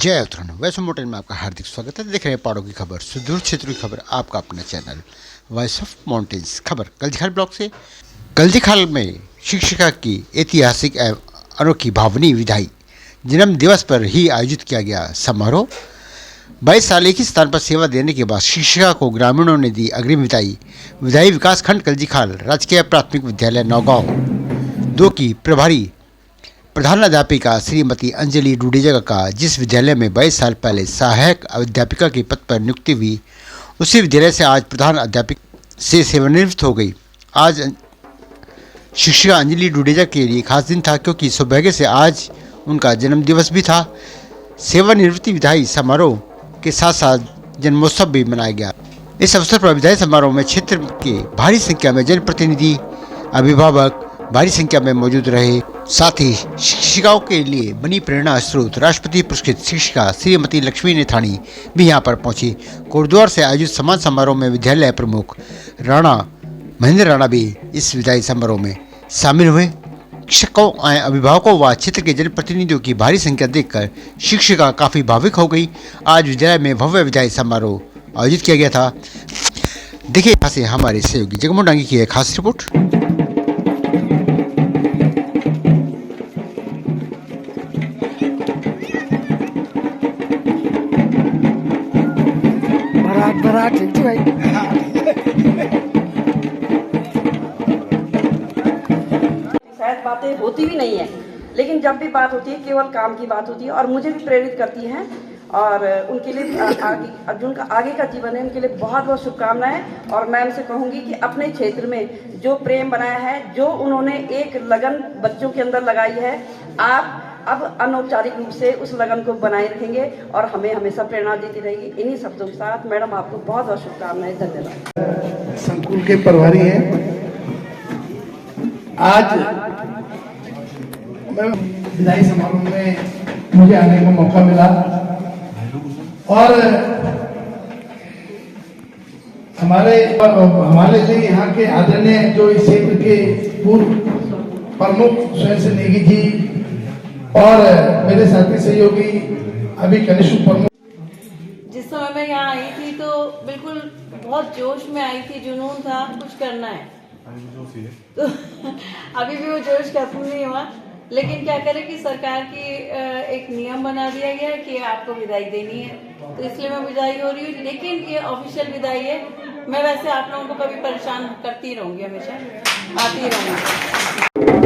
जय उत्तराखंड। वैसे मोटेल में आपका हार्दिक स्वागत है। देख रहे हैं पहाड़ों की खबर, सुदूर क्षेत्रों की खबर, आपका अपना चैनल वॉइस ऑफ माउंटेन्स। खबर कल्जीखाल ब्लॉक से। कल्जीखाल में शिक्षिका की ऐतिहासिक एवं अनोखी भावनी विदाई। जन्म दिवस पर ही आयोजित किया गया समारोह। 22 साल एक ही स्थान पर सेवा देने के बाद शिक्षिका को ग्रामीणों ने दी अग्रिम विदाई। विधायी विकास खंड कल्जीखाल राजकीय प्राथमिक विद्यालय नौगांव 2 की प्रभारी प्रधानाध्यापिका श्रीमती अंजलि डुडेजा का जिस विद्यालय में 22 साल पहले सहायक अध्यापिका के पद पर नियुक्ति हुई, उसी विद्यालय से आज प्रधान अध्यापिक से सेवानिवृत्त हो गई। आज शिक्षिका अंजलि डुडेजा के लिए खास दिन था, क्योंकि सौभाग्य से आज उनका जन्मदिवस भी था। सेवानिवृत्ति विदाई समारोह के साथ साथ जन्मोत्सव भी मनाया गया। इस अवसर पर विदाई समारोह में क्षेत्र के भारी संख्या में जनप्रतिनिधि, अभिभावक भारी संख्या में मौजूद रहे। साथ ही शिक्षिकाओं के लिए बनी प्रेरणा स्रोत राष्ट्रपति पुरस्कृत शिक्षिका श्रीमती लक्ष्मी नेथानी भी यहां पर पहुंची। कोटद्वार से आयोजित सम्मान समारोह में विद्यालय प्रमुख राणा महेंद्र राणा भी इस विदाई समारोह में शामिल हुए। शिक्षकों, अभिभावकों व क्षेत्र के जनप्रतिनिधियों की भारी संख्या देखकर शिक्षिका काफी भावुक हो गई। आज विद्यालय में भव्य विदाई समारोह आयोजित किया गया था। देखिए यहाँ से हमारे सहयोगी जगमोहन डांगी की एक खास रिपोर्ट। ठीक भाई। शायद बातें होती भी नहीं है, लेकिन जब भी बात होती है केवल काम की बात होती है और मुझे भी प्रेरित करती हैं। और उनके लिए अर्जुन का आगे का जीवन है, उनके लिए बहुत बहुत शुभकामनाएं। और मैं उनसे कहूँगी कि अपने क्षेत्र में जो प्रेम बनाया है, जो उन्होंने एक लगन बच्चों के अंदर लगाई है, आप अब अनौपचारिक रूप से उस लगन को बनाए रखेंगे और हमें हमेशा प्रेरणा देती रहेगी। इन्हीं शब्दों के साथ मैडम आपको बहुत बहुत शुभकामनाएं। धन्यवाद। संकुल के प्रभारी हैं। आज मैं विदाई समारोह में मुझे आने का मौका मिला और हमारे लिए यहाँ के आदरणीय जो इस क्षेत्र के पूर्व प्रमुख स्वयं से नेगी जी और मेरे साथी सहयोगी अभी कनिष्ठ प्रमुख। जिस समय मैं यहाँ आई थी तो बिल्कुल बहुत जोश में आई थी, जुनून था, कुछ करना है। तो अभी भी वो जोश खत्म नहीं हुआ, लेकिन क्या करें कि सरकार की एक नियम बना दिया गया कि आपको विदाई देनी है, तो इसलिए मैं विदाई हो रही हूँ। लेकिन ये ऑफिशियल विदाई है। मैं वैसे आप लोगों को कभी परेशान करती रहूंगी, हमेशा आती रहूंगी।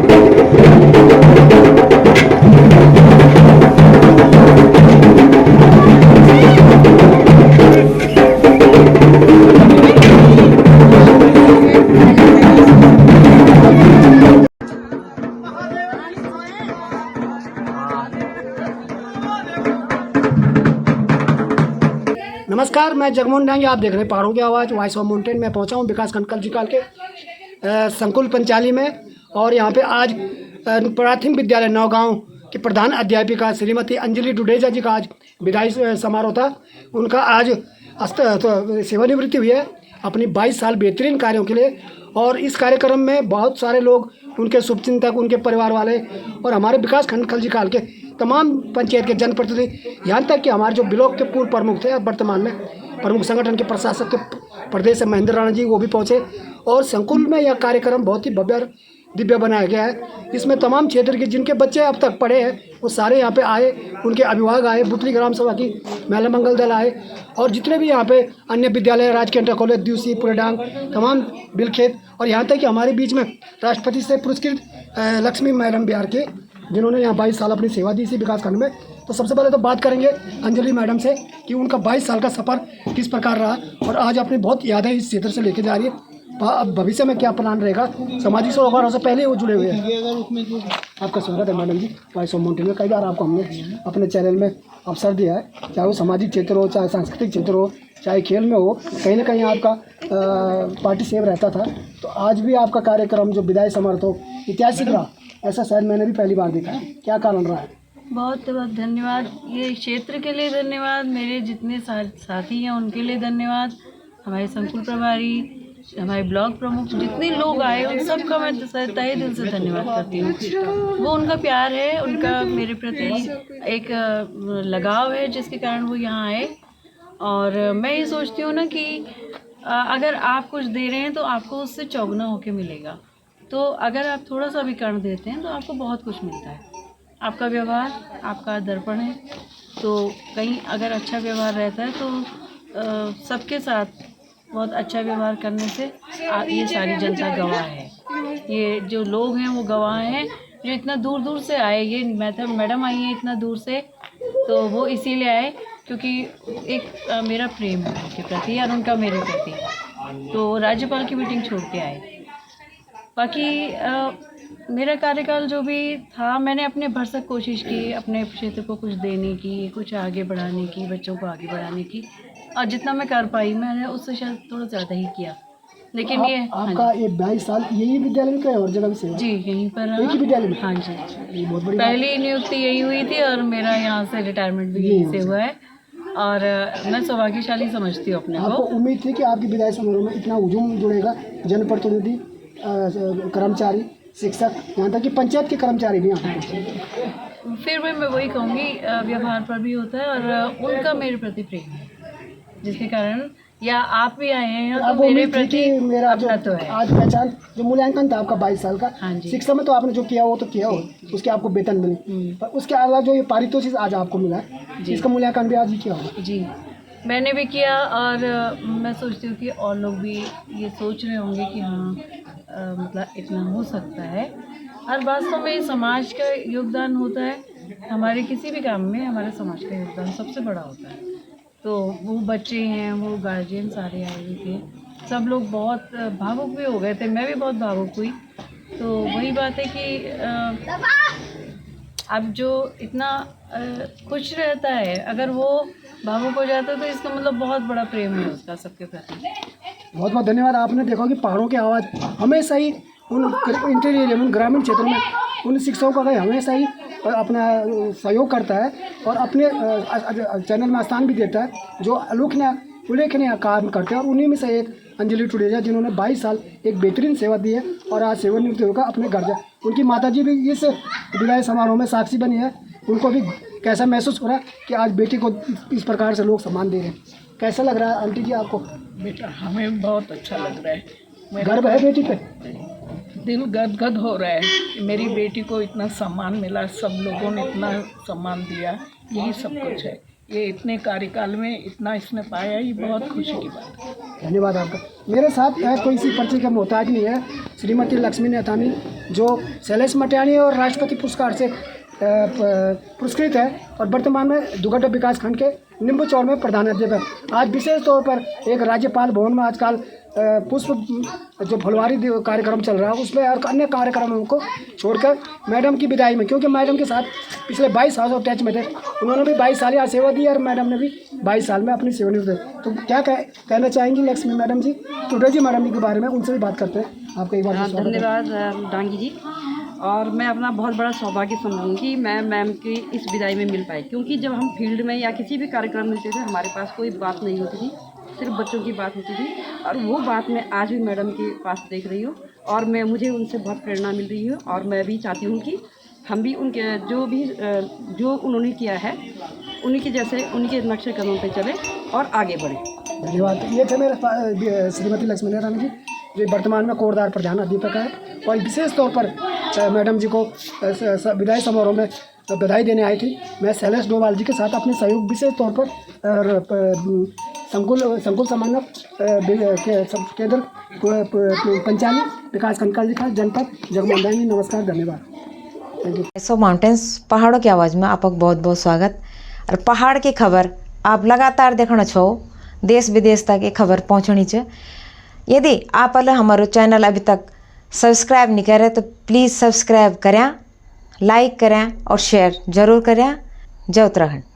नमस्कार, मैं जगमोहन डांगी। आप देख रहे हैं पहाड़ों की आवाज़, वॉइस ऑफ माउंटेन में पहुंचा हूं विकासखंड कल्जीखाल के संकुल पंचाली में। और यहां पे आज प्राथमिक विद्यालय नौगांव की प्रधान अध्यापिका श्रीमती अंजलि डुडेजा जी का आज विदाई समारोह था। उनका आज सेवानिवृत्ति हुई है अपनी 22 साल बेहतरीन कार्यों के लिए। और इस कार्यक्रम में बहुत सारे लोग, उनके शुभचिंतक, उनके परिवार वाले और हमारे विकासखंड कल्जीखाल के तमाम पंचायत के जनप्रतिनिधि, यहाँ तक कि हमारे जो ब्लॉक के पूर्व प्रमुख थे और वर्तमान में प्रमुख संगठन के प्रशासक के प्रदेश से महेंद्र राणा जी, वो भी पहुँचे। और संकुल में यह कार्यक्रम बहुत ही भव्य दिव्य बनाया गया है। इसमें तमाम क्षेत्र के जिनके बच्चे अब तक पढ़े हैं वो सारे यहाँ पे आए, उनके अभिभावक आए, बुतली ग्राम सभा की महिला मंगल दल आए और जितने भी यहाँ पे अन्य विद्यालय, राजकीय इंटर कॉलेज द्यूसी, पुरेडांग, तमाम बिलखेत, और यहाँ तक कि हमारे बीच में राष्ट्रपति से पुरस्कृत लक्ष्मी मैडम बिहार के, जिन्होंने यहाँ 22 साल अपनी सेवा दी इसी विकासखंड में। तो सबसे पहले तो बात करेंगे अंजलि मैडम से कि उनका 22 साल का सफ़र किस प्रकार रहा और आज अपनी बहुत यादें इस क्षेत्र से लेके जा रही है। अब भविष्य में क्या प्लान रहेगा, सामाजिक सरोकारों से पहले वो जुड़े हुए हैं। आपका स्वागत है madam ji voice of mountain में। कई बार आपको हमने अपने चैनल में अवसर दिया है, चाहे वो सामाजिक क्षेत्र हो, चाहे सांस्कृतिक क्षेत्र हो, चाहे खेल में हो, कहीं ना कहीं आपका पार्टी सेव रहता था। तो आज भी आपका कार्यक्रम जो विदाई समारोह ऐतिहासिक रहा, ऐसा शायद मैंने भी पहली बार देखा है। क्या कारण रहा है? बहुत बहुत धन्यवाद, ये क्षेत्र के लिए धन्यवाद, मेरे जितने साथी हैं उनके लिए धन्यवाद, हमारे संकुल प्रभारी हमारे ब्लॉक प्रमुख जितने लोग आए उन सबका मैं तहे दिल से धन्यवाद करती हूँ। वो उनका प्यार है, उनका मेरे प्रति एक लगाव है जिसके कारण वो यहाँ आए। और मैं ये सोचती हूँ ना कि अगर आप कुछ दे रहे हैं तो आपको उससे चौगुना होके मिलेगा। तो अगर आप थोड़ा सा भी कर्ण देते हैं तो आपको बहुत कुछ मिलता है। आपका व्यवहार आपका दर्पण है, तो कहीं अगर अच्छा व्यवहार रहता है तो सबके साथ बहुत अच्छा व्यवहार करने से ये सारी जनता गवाह है। ये जो लोग हैं वो गवाह हैं, जो इतना दूर दूर से आए। ये मैडम आई हैं इतना दूर से, तो वो इसीलिए आए क्योंकि एक मेरा प्रेम है उनके प्रति और उनका मेरे प्रति, तो राज्यपाल की मीटिंग छोड़ के आए। बाकी मेरा कार्यकाल जो भी था, मैंने अपने भरसक कोशिश की अपने क्षेत्र को कुछ देने की, कुछ आगे बढ़ाने की, बच्चों को आगे बढ़ाने की, और जितना मैं कर पाई मैंने उससे शायद थोड़ा ज़्यादा ही किया। लेकिन ये आपका ये 22 साल यही विद्यालय में कहीं और जगह भी से? जी यहीं पर एक ही विद्यालय में? हाँ जी, ये बहुत बड़ी पहली नियुक्ति यही हुई थी और मेरा यहाँ से रिटायरमेंट भी यहीं से हुआ है। और मैं सौभाग्यशाली समझती हूँ अपने आपको को। उम्मीद थी कि आपकी विदाई समारोह में इतना हुजूम जुड़ेगा, जनप्रतिनिधि, कर्मचारी, शिक्षक, यहाँ तक कि पंचायत के कर्मचारी भी यहाँ? फिर मैं वही कहूँगी, व्यवहार पर भी होता है और उनका मेरे प्रति प्रेम है, जिसके कारण या आप भी आए हैं तो मेरे प्रति मेरा जो अपना तो है। आज पहचान जो मूल्यांकन था आपका 22 साल का, हाँ जी। शिक्षा में तो आपने जो किया वो तो किया हो, उसके आपको वेतन मिले, पर उसके अलावा जो ये पारितोषिक आज आपको मिला है, इसका मूल्यांकन भी आज ही किया होगा? जी मैंने भी किया और मैं सोचती हूँ कि और लोग भी ये सोच रहे होंगे कि हाँ मतलब इतना हो सकता है। और वास्तव में समाज का योगदान होता है, हमारे किसी भी काम में हमारे समाज का योगदान सबसे बड़ा होता है। तो वो बच्चे हैं, वो गार्जियन सारे आए हुए थे, सब लोग बहुत भावुक भी हो गए थे, मैं भी बहुत भावुक हुई। तो वही बात है कि अब जो इतना खुश रहता है, अगर वो भावुक हो जाता है तो इसका मतलब बहुत बड़ा प्रेम है उसका सबके प्रति। बहुत बहुत धन्यवाद। आपने देखा कि पहाड़ों की आवाज़ हमेशा ही उन इंटीरियर उन ग्रामीण क्षेत्रों में उन शिक्षकों का हमेशा ही अपना सहयोग करता है और अपने चैनल में स्थान भी देता है, जो उल्लेखनीय काम करते हैं। और उन्हीं में से एक अंजलि टुडेजा, जिन्होंने 22 साल एक बेहतरीन सेवा दी है और आज सेवानिवृत्त होकर अपने घर जा। उनकी माताजी भी इस विदाई समारोह में साक्षी बनी है। उनको भी कैसा महसूस हो रहा है कि आज बेटी को इस प्रकार से लोग सम्मान दे रहे हैं? कैसा लग रहा है आंटी जी आपको? बेटा हमें बहुत अच्छा लग रहा है, गर्व है बेटी पे? दिल गदगद हो रहा है कि मेरी बेटी को इतना सम्मान मिला, सब लोगों ने इतना सम्मान दिया, यही सब कुछ है। ये इतने कार्यकाल में इतना इसने पाया, ये बहुत खुशी की बात है। धन्यवाद आपका। मेरे साथ कोई सी परिचय का मोहताज नहीं है, श्रीमती लक्ष्मी नेतानी, जो शैलेश मटियानी और राष्ट्रपति पुरस्कार से पुरस्कृत है और वर्तमान में दुगड्डा विकास खंड के निम्बू चौर में प्रधानाध्यापक। आज विशेष तौर पर एक राज्यपाल भवन में आजकल पुष्प जो फुलवारी कार्यक्रम चल रहा है उसमें और अन्य कार्यक्रमों को छोड़कर मैडम की विदाई में, क्योंकि मैडम के साथ पिछले 22 साल टच में थे, उन्होंने भी 22 साल यहाँ सेवा दी और मैडम ने भी 22 साल में अपनी सेवानिवृत्त दी। तो क्या कहना चाहेंगी लक्ष्मी मैडम जी, टुडेजा मैडम जी के बारे में? उनसे भी बात करते हैं। आपका एक बार धन्यवाद डांगी जी। और मैं अपना बहुत बड़ा सौभाग्य समझूंगी मैं मैम की इस विदाई में मिल पाई, क्योंकि जब हम फील्ड में या किसी भी कार्यक्रम मिलते थे हमारे पास कोई बात नहीं होती थी, सिर्फ बच्चों की बात होती थी। और वो बात मैं आज भी मैडम के पास देख रही हूँ और मुझे उनसे बहुत प्रेरणा मिल रही है। और मैं भी चाहती हूँ कि हम भी उनके जो उन्होंने किया है उन्हीं के जैसे उनके नक्शे कदमों पे चले और आगे बढ़े। धन्यवाद। ये थे मेरे श्रीमती लक्ष्मी नारायण जी, जो वर्तमान में कोटद्वार प्रधान अध्यापक है और विशेष तौर पर मैडम जी को विदाई समारोह में बधाई देने आई थी। मैं शैलेश डोभाल जी के साथ अपने सहयोग विशेष तौर पर संकुल समन्वयक केंद्र पंचाली विकास खंड का जनपद जगमोहन डांगी। नमस्कार, धन्यवाद, thank you. Voice of mountains पहाड़ों की आवाज़ में आपका बहुत बहुत स्वागत। और पहाड़ की खबर आप लगातार देखना छो, देश विदेश तक ये खबर पहुँचनी चाहिए। यदि आप हमारे चैनल अभी तक सब्सक्राइब नहीं करें तो प्लीज़ सब्सक्राइब करें, लाइक करें और शेयर ज़रूर करें। जय उत्तराखंड।